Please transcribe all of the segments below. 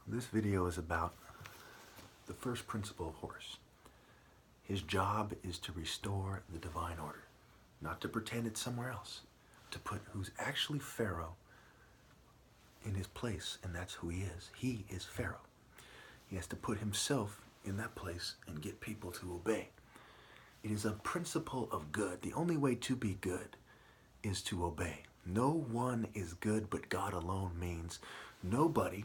This video is about the first principle of Horus. His job is to restore the divine order, not to pretend it's somewhere else, to put who's actually Pharaoh in his place, and that's who he is. He is Pharaoh. He has to put himself in that place and get people to obey. It is a principle of good. The only way to be good is to obey. No one is good but God alone means nobody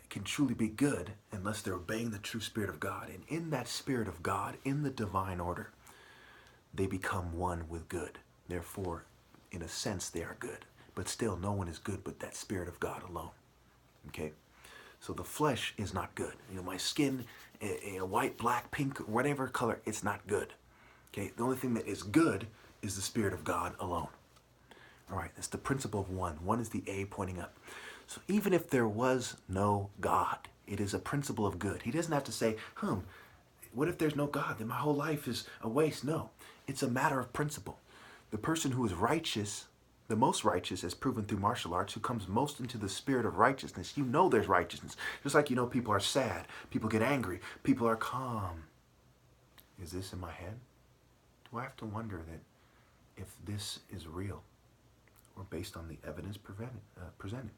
can truly be good unless they're obeying the true Spirit of God. And in that Spirit of God, in the divine order, they become one with good. Therefore, in a sense, they are good. But still, no one is good but that Spirit of God alone. Okay? So the flesh is not good. My skin, white, black, pink, whatever color, it's not good. Okay? The only thing that is good is the Spirit of God alone. All right, that's the principle of one. One is the A pointing up. So even if there was no God, it is a principle of good. He doesn't have to say, what if there's no God? Then my whole life is a waste. No, it's a matter of principle. The person who is righteous, the most righteous, as proven through martial arts, who comes most into the spirit of righteousness, there's righteousness. Just like people are sad, people get angry, people are calm. Is this in my head? Do I have to wonder that if this is real or based on the evidence presented?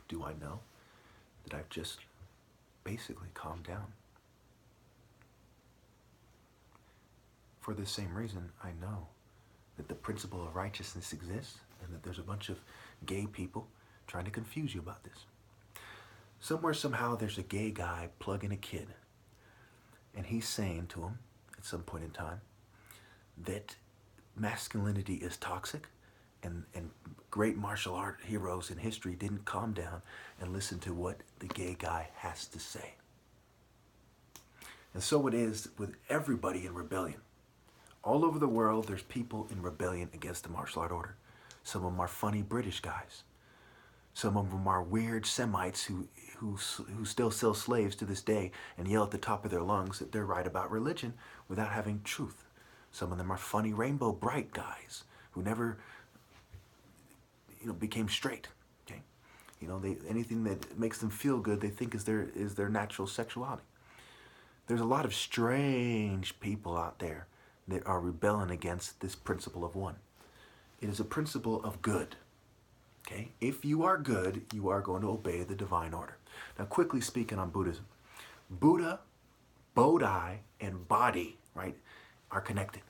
Do I know that I've just basically calmed down? For this same reason, I know that the principle of righteousness exists and that there's a bunch of gay people trying to confuse you about this. Somewhere, somehow, there's a gay guy plugging a kid, and he's saying to him at some point in time that masculinity is toxic, and great martial art heroes in history didn't calm down and listen to what the gay guy has to say. And so it is with everybody in rebellion. All over the world, there's people in rebellion against the martial art order. Some of them are funny British guys. Some of them are weird Semites who still sell slaves to this day and yell at the top of their lungs that they're right about religion without having truth. Some of them are funny Rainbow Bright guys who never became straight. Okay, anything that makes them feel good, they think is their natural sexuality. There's a lot of strange people out there that are rebelling against this principle of one. It is a principle of good. Okay, if you are good, you are going to obey the divine order. Now, quickly speaking on Buddhism, Buddha, Bodhi, and Bodhi, right, are connected.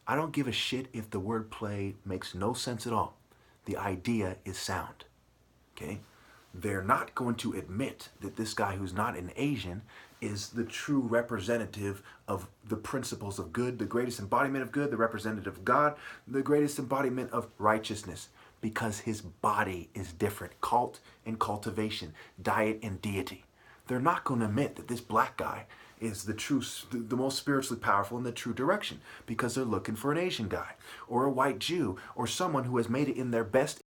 I don't give a shit if the wordplay makes no sense at all. The idea is sound, okay? They're not going to admit that this guy who's not an Asian is the true representative of the principles of good, the greatest embodiment of good, the representative of God, the greatest embodiment of righteousness, because his body is different. Cult and cultivation, diet and deity. They're not going to admit that this black guy is the most spiritually powerful in the true direction, because they're looking for an Asian guy or a white Jew or someone who has made it in their best